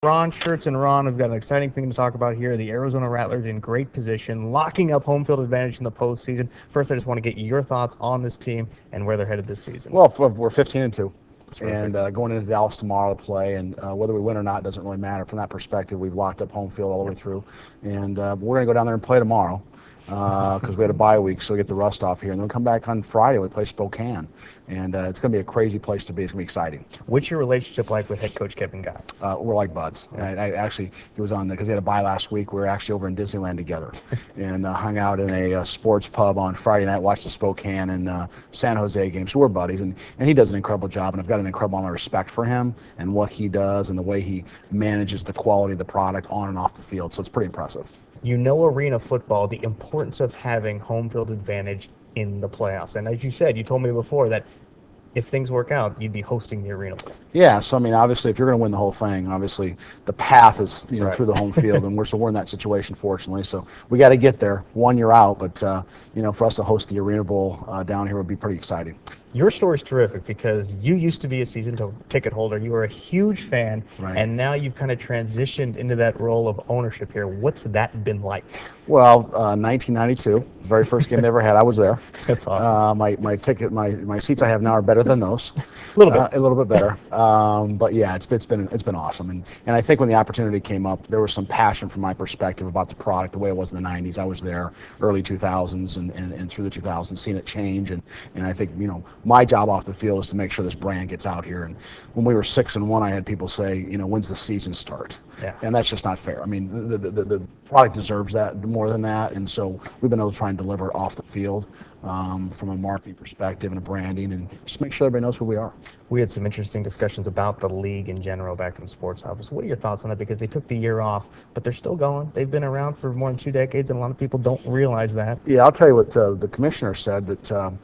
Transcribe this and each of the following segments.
Ron, Shurts, and Ron, we've got an exciting thing to talk about here. The Arizona Rattlers in great position, locking up home field advantage in the postseason. First, I just want to get your thoughts on this team and where they're headed this season. Well, we're 15-2, Terrific. and going into Dallas tomorrow to play, and whether we win or not doesn't really matter. From that perspective, we've locked up home field all the way through, and we're going to go down there and play tomorrow because we had a bye week, so we get the rust off here, and then we come back on Friday. We play Spokane, and it's going to be a crazy place to be. It's going to be exciting. What's your relationship like with head coach Kevin Gott? We're like buds. I actually, it was on because he had a bye last week. We were actually over in Disneyland together, and hung out in a sports pub on Friday night, watched the Spokane and San Jose game. So we're buddies, and he does an incredible job, and I've got an incredible amount of respect for him and what he does and the way he manages the quality of the product on and off the field. So it's pretty impressive. You know arena football, the importance of having home field advantage in the playoffs. And as you said, you told me before that if things work out, you'd be hosting the arena. Yeah, so I mean, obviously, if you're going to win the whole thing, obviously the path is Right. through the home field, and we're in that situation, fortunately. So we got to get there. 1 year out, but for us to host the Arena Bowl down here would be pretty exciting. Your story's terrific because you used to be a season ticket holder. You were a huge fan, Right. and now you've kind of transitioned into that role of ownership here. What's that been like? Well, 1992, very first game they ever had, I was there. That's awesome. My seats I have now are better than those. A little bit. A little bit better. But yeah, it's been awesome. And I think when the opportunity came up, there was some passion from my perspective about the product, the way it was in the 90s. I was there early 2000s and through the 2000s, seeing it change. And I think, my job off the field is to make sure this brand gets out here. And when we were 6-1, I had people say, when's the season start? Yeah. And that's just not fair. I mean, the product deserves that more than that. And so we've been able to try and deliver it off the field from a marketing perspective and a branding, and just make sure everybody knows who we are. We had some interesting discussions about the league in general back in the sports office. What are your thoughts on that? Because they took the year off, but they're still going. They've been around for more than 2 decades, and a lot of people don't realize that. Yeah, I'll tell you what the commissioner said, that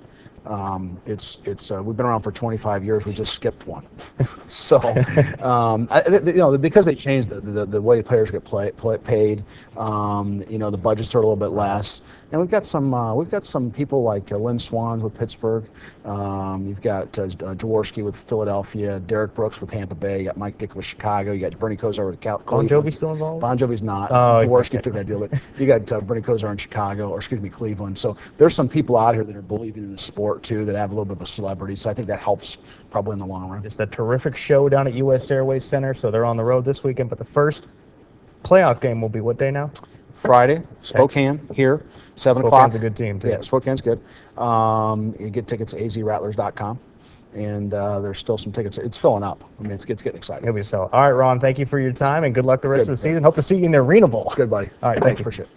we've been around for 25 years. We just skipped one. So, because they changed the way players get paid, the budgets are a little bit less, and we've got some people like Lynn Swan with Pittsburgh. You've got Jaworski with Philadelphia, Derek Brooks with Tampa Bay. You got Mike Dick with Chicago. You got Bernie Kosar with Cleveland. Bon Jovi still involved? Bon Jovi's not. Oh, Jaworski took that deal, but you got Bernie Kosar in Chicago, or excuse me, Cleveland. So there's some people out here that are believing in the sport too, that have a little bit of a celebrity. So I think that helps probably in the long run. Just a terrific show down at U.S. Airways Center, so they're on the road this weekend. But the first playoff game will be what day now? Friday, Spokane here, 7 o'clock. Spokane's a good team, too. Yeah, Spokane's good. You get tickets at azrattlers.com, and there's still some tickets. It's filling up. I mean, it's getting exciting. It'll be so. All right, Ron, thank you for your time, and good luck the rest of the season. Hope to see you in the Arena Bowl. Good, buddy. All right, Thanks. thank you. Appreciate it.